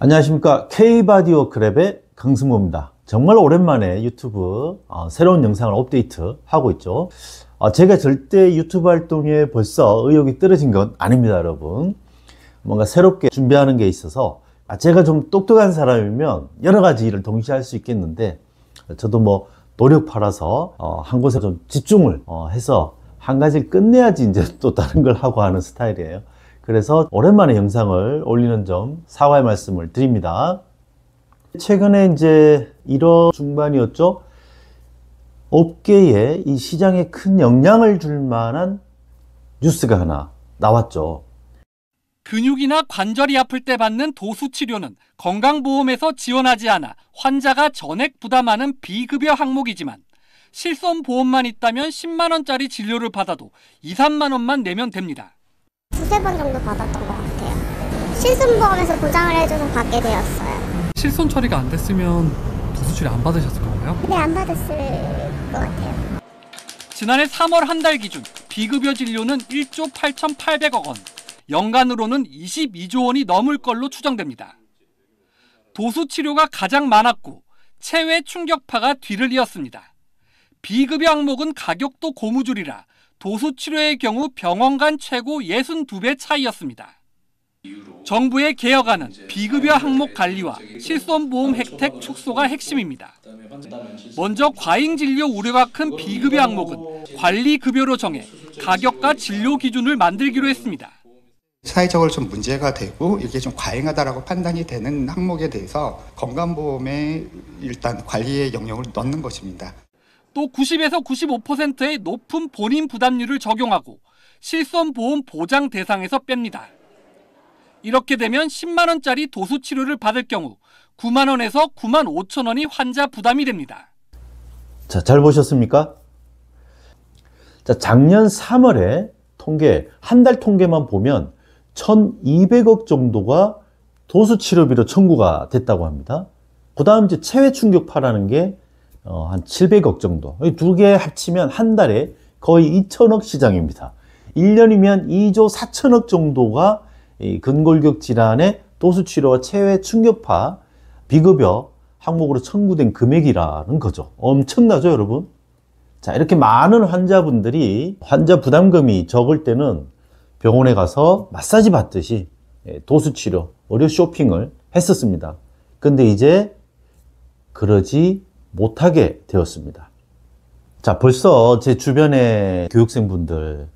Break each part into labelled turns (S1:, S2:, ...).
S1: 안녕하십니까. K바디워크랩의 강승모입니다. 정말 오랜만에 유튜브 새로운 영상을 업데이트 하고 있죠. 제가 절대 유튜브 활동에 벌써 의욕이 떨어진 건 아닙니다, 여러분. 뭔가 새롭게 준비하는 게 있어서 제가 좀 똑똑한 사람이면 여러 가지 일을 동시에 할 수 있겠는데, 저도 뭐 노력 팔아서 한 곳에 좀 집중을 해서 한 가지를 끝내야지 이제 또 다른 걸 하고 하는 스타일이에요. 그래서 오랜만에 영상을 올리는 점 사과의 말씀을 드립니다. 최근에 이제 1월 중반이었죠. 업계에 이 시장에 큰 영향을 줄 만한 뉴스가 하나 나왔죠.
S2: 근육이나 관절이 아플 때 받는 도수 치료는 건강보험에서 지원하지 않아 환자가 전액 부담하는 비급여 항목이지만, 실손보험만 있다면 10만 원짜리 진료를 받아도 2, 3만 원만 내면 됩니다.
S3: 두세 번 정도 받았던 것 같아요. 실손보험에서 보장을 해줘서 받게 되었어요.
S4: 실손 처리가 안 됐으면 도수 치료 안 받으셨을 건가요?
S3: 네, 안 받았을 것 같아요.
S2: 지난해 3월 한 달 기준 비급여 진료는 1조 8,800억 원, 연간으로는 22조 원이 넘을 걸로 추정됩니다. 도수 치료가 가장 많았고 체외 충격파가 뒤를 이었습니다. 비급여 항목은 가격도 고무줄이라 도수 치료의 경우 병원 간 최고 62배 차이였습니다. 정부의 개혁안은 비급여 항목 관리와 실손보험 혜택 축소가 핵심입니다. 먼저 과잉 진료 우려가 큰 비급여 항목은 관리급여로 정해 가격과 진료 기준을 만들기로 했습니다.
S5: 사회적으로 좀 문제가 되고 이게 좀 과잉하다라고 판단이 되는 항목에 대해서 건강보험에 일단 관리의 영역을 넣는 것입니다.
S2: 또 90에서 95%의 높은 본인 부담률을 적용하고 실손보험 보장 대상에서 뺍니다. 이렇게 되면 10만 원짜리 도수 치료를 받을 경우 9만 원에서 9만 5천 원이 환자 부담이 됩니다.
S1: 자, 잘 보셨습니까? 자, 작년 3월에 통계, 한 달 통계만 보면 1,200억 정도가 도수 치료비로 청구가 됐다고 합니다. 그 다음 이제 체외 충격파라는 게 한 700억 정도. 이 두 개 합치면 한 달에 거의 2천억 시장입니다. 1년이면 2조 4천억 정도가 이 근골격 질환의 도수 치료와 체외 충격파 비급여 항목으로 청구된 금액이라는 거죠. 엄청나죠, 여러분? 자, 이렇게 많은 환자분들이 환자 부담금이 적을 때는 병원에 가서 마사지 받듯이 도수 치료, 의료 쇼핑을 했었습니다. 근데 이제 그러지 못하게 되었습니다. 자, 벌써 제 주변의 교육생분들,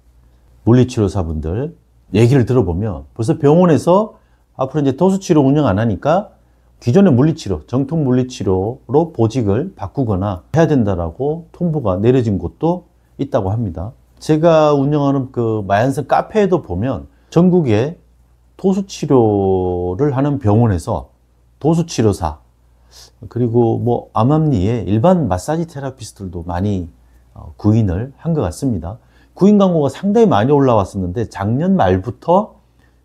S1: 물리치료사분들 얘기를 들어보면 벌써 병원에서 앞으로 이제 도수치료 운영 안 하니까 기존의 물리치료, 정통 물리치료로 보직을 바꾸거나 해야 된다라고 통보가 내려진 곳도 있다고 합니다. 제가 운영하는 그 마얀성 카페에도 보면 전국에 도수치료를 하는 병원에서 도수치료사, 그리고 뭐 암암리에 일반 마사지 테라피스트들도 많이 구인을 한 것 같습니다. 구인 광고가 상당히 많이 올라왔었는데 작년 말부터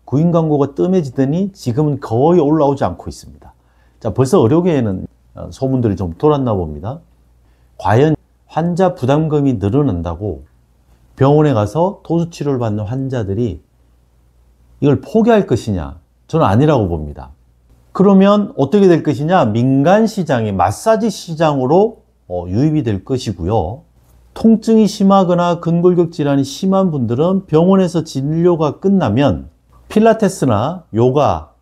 S1: 구인 광고가 뜸해지더니 지금은 거의 올라오지 않고 있습니다. 자, 벌써 의료계에는 소문들이 좀 돌았나 봅니다. 과연 환자 부담금이 늘어난다고 병원에 가서 도수치료를 받는 환자들이 이걸 포기할 것이냐? 저는 아니라고 봅니다. 그러면 어떻게 될 것이냐? 민간 시장이 마사지 시장으로 유입이 될 것이고요. 통증이 심하거나 근골격 질환이 심한 분들은 병원에서 진료가 끝나면 필라테스나 요가,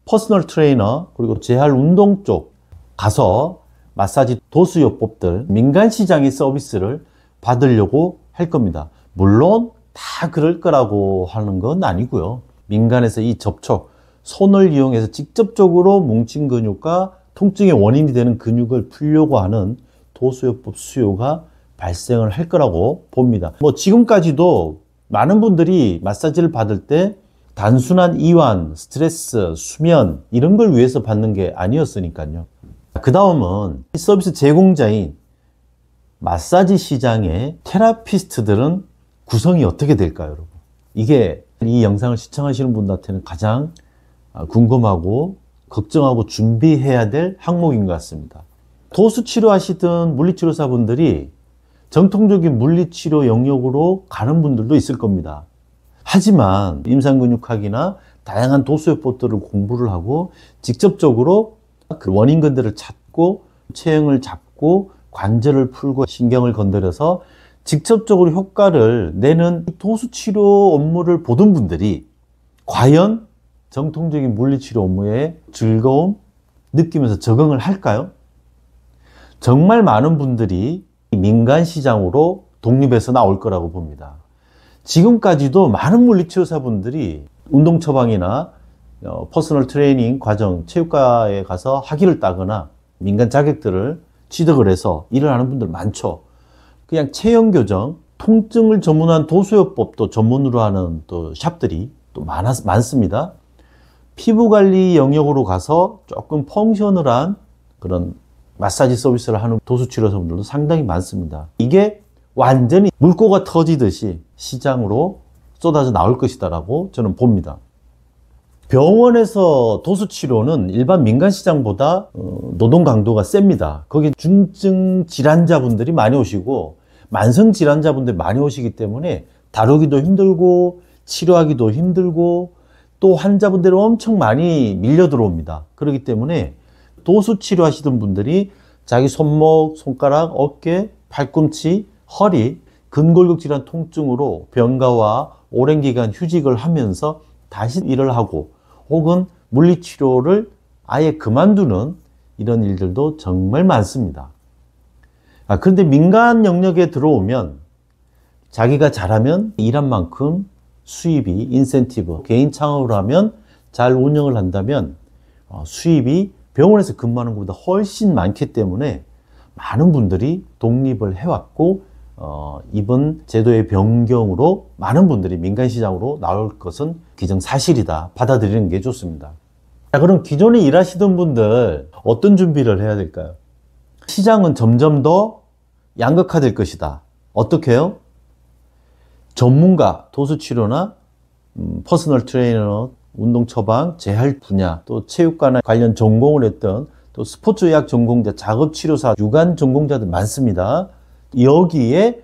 S1: 퍼스널 트레이너, 그리고 재활 운동 쪽 가서 마사지 도수요법들 민간 시장의 서비스를 받으려고 할 겁니다. 물론 다 그럴 거라고 하는 건 아니고요. 민간에서 이 접촉, 손을 이용해서 직접적으로 뭉친 근육과 통증의 원인이 되는 근육을 풀려고 하는 도수요법 수요가 발생을 할 거라고 봅니다. 뭐 지금까지도 많은 분들이 마사지를 받을 때 단순한 이완, 스트레스, 수면 이런 걸 위해서 받는 게 아니었으니까요. 그 다음은 서비스 제공자인 마사지 시장의 테라피스트들은 구성이 어떻게 될까요, 여러분? 이게 이 영상을 시청하시는 분들한테는 가장 궁금하고 걱정하고 준비해야 될 항목인 것 같습니다. 도수치료 하시던 물리치료사분들이 정통적인 물리치료 영역으로 가는 분들도 있을 겁니다. 하지만 임상근육학이나 다양한 도수요법들을 공부를 하고 직접적으로 그 원인근들을 찾고 체형을 잡고 관절을 풀고 신경을 건드려서 직접적으로 효과를 내는 도수치료 업무를 보던 분들이 과연 정통적인 물리치료 업무에 즐거움 느끼면서 적응을 할까요? 정말 많은 분들이 민간 시장으로 독립해서 나올 거라고 봅니다. 지금까지도 많은 물리치료사분들이 운동 처방이나 퍼스널 트레이닝 과정, 체육과에 가서 학위를 따거나 민간 자격들을 취득을 해서 일을 하는 분들 많죠. 그냥 체형 교정, 통증을 전문한 도수요법도 전문으로 하는 또 샵들이 또 많습니다. 피부 관리 영역으로 가서 조금 펑셔널한 그런 마사지 서비스를 하는 도수치료사분들도 상당히 많습니다. 이게 완전히 물꼬가 터지듯이 시장으로 쏟아져 나올 것이다라고 저는 봅니다. 병원에서 도수치료는 일반 민간 시장보다 노동 강도가 셉니다. 거기 중증 질환자분들이 많이 오시고 만성 질환자분들이 많이 오시기 때문에 다루기도 힘들고 치료하기도 힘들고 또 환자분들이 엄청 많이 밀려 들어옵니다. 그렇기 때문에 도수치료 하시던 분들이 자기 손목, 손가락, 어깨, 팔꿈치, 허리, 근골격 질환 통증으로 병가와 오랜 기간 휴직을 하면서 다시 일을 하고 혹은 물리치료를 아예 그만두는 이런 일들도 정말 많습니다. 그런데 민간 영역에 들어오면 자기가 잘하면 일한 만큼 수입이 인센티브, 개인 창업을 하면 잘 운영을 한다면 수입이 병원에서 근무하는 것보다 훨씬 많기 때문에 많은 분들이 독립을 해왔고 이번 제도의 변경으로 많은 분들이 민간시장으로 나올 것은 기정사실이다. 받아들이는 게 좋습니다. 자, 그럼 기존에 일하시던 분들 어떤 준비를 해야 될까요? 시장은 점점 더 양극화될 것이다. 어떻게 해요? 전문가, 도수치료나 퍼스널 트레이너, 운동 처방, 재활 분야, 또 체육과나 관련 전공을 했던 또 스포츠의학 전공자, 작업치료사, 유관 전공자들 많습니다. 여기에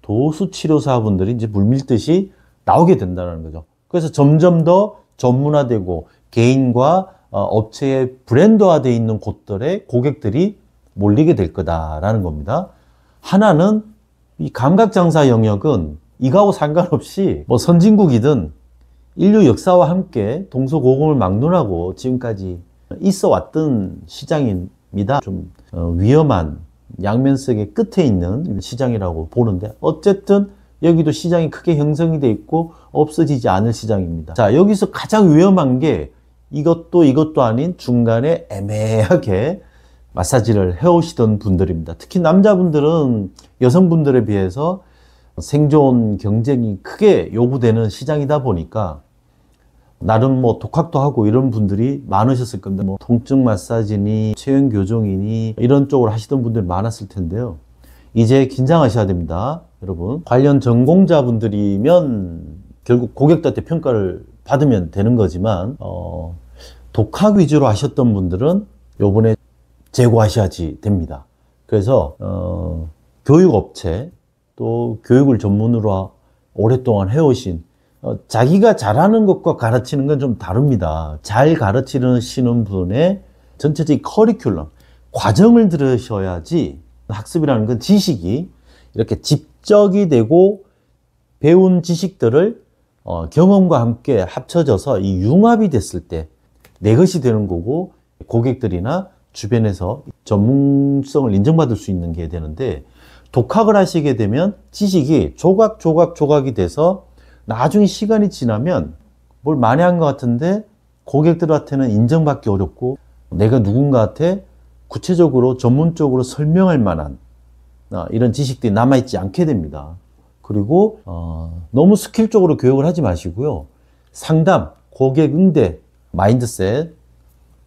S1: 도수치료사분들이 이제 물밀듯이 나오게 된다는 거죠. 그래서 점점 더 전문화되고 개인과 업체의 브랜드화되어 있는 곳들의 고객들이 몰리게 될 거다라는 겁니다. 하나는 이 감각장사 영역은 이거하고 상관없이 뭐 선진국이든 인류 역사와 함께 동서고금을 막론하고 지금까지 있어 왔던 시장입니다. 좀 위험한 양면석의 끝에 있는 시장이라고 보는데 어쨌든 여기도 시장이 크게 형성이 돼 있고 없어지지 않을 시장입니다. 자, 여기서 가장 위험한 게 이것도 아닌 중간에 애매하게 마사지를 해오시던 분들입니다. 특히 남자분들은 여성분들에 비해서 생존 경쟁이 크게 요구되는 시장이다 보니까 나름 뭐 독학도 하고 이런 분들이 많으셨을 건데 뭐 통증 마사지니 체형 교정이니 이런 쪽으로 하시던 분들이 많았을 텐데요. 이제 긴장하셔야 됩니다. 여러분, 관련 전공자분들이면 결국 고객들한테 평가를 받으면 되는 거지만 독학 위주로 하셨던 분들은 요번에 재고하셔야지 됩니다. 그래서 교육업체 또 교육을 전문으로 오랫동안 해오신 자기가 잘하는 것과 가르치는 건 좀 다릅니다. 잘 가르치시는 분의 전체적인 커리큘럼, 과정을 들으셔야지 학습이라는 건 지식이 이렇게 집적이 되고 배운 지식들을 경험과 함께 합쳐져서 이 융합이 됐을 때 내 것이 되는 거고 고객들이나 주변에서 전문성을 인정받을 수 있는 게 되는데 독학을 하시게 되면 지식이 조각이 돼서 나중에 시간이 지나면 뭘 많이 한 것 같은데 고객들한테는 인정받기 어렵고 내가 누군가한테 구체적으로 전문적으로 설명할 만한 이런 지식들이 남아있지 않게 됩니다. 그리고 너무 스킬적으로 교육을 하지 마시고요. 상담, 고객 응대, 마인드셋,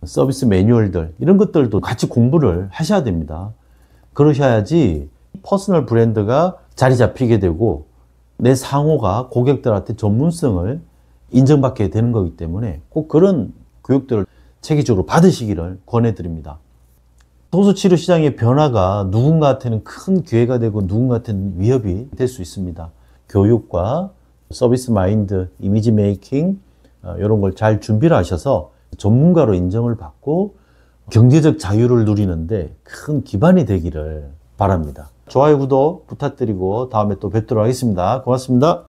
S1: 서비스 매뉴얼들 이런 것들도 같이 공부를 하셔야 됩니다. 그러셔야지 퍼스널 브랜드가 자리 잡히게 되고 내 상호가 고객들한테 전문성을 인정받게 되는 거기 때문에 꼭 그런 교육들을 체계적으로 받으시기를 권해드립니다. 도수치료 시장의 변화가 누군가한테는 큰 기회가 되고 누군가한테는 위협이 될 수 있습니다. 교육과 서비스 마인드, 이미지 메이킹 이런 걸 잘 준비를 하셔서 전문가로 인정을 받고 경제적 자유를 누리는데 큰 기반이 되기를 바랍니다. 좋아요, 구독 부탁드리고 다음에 또 뵙도록 하겠습니다. 고맙습니다.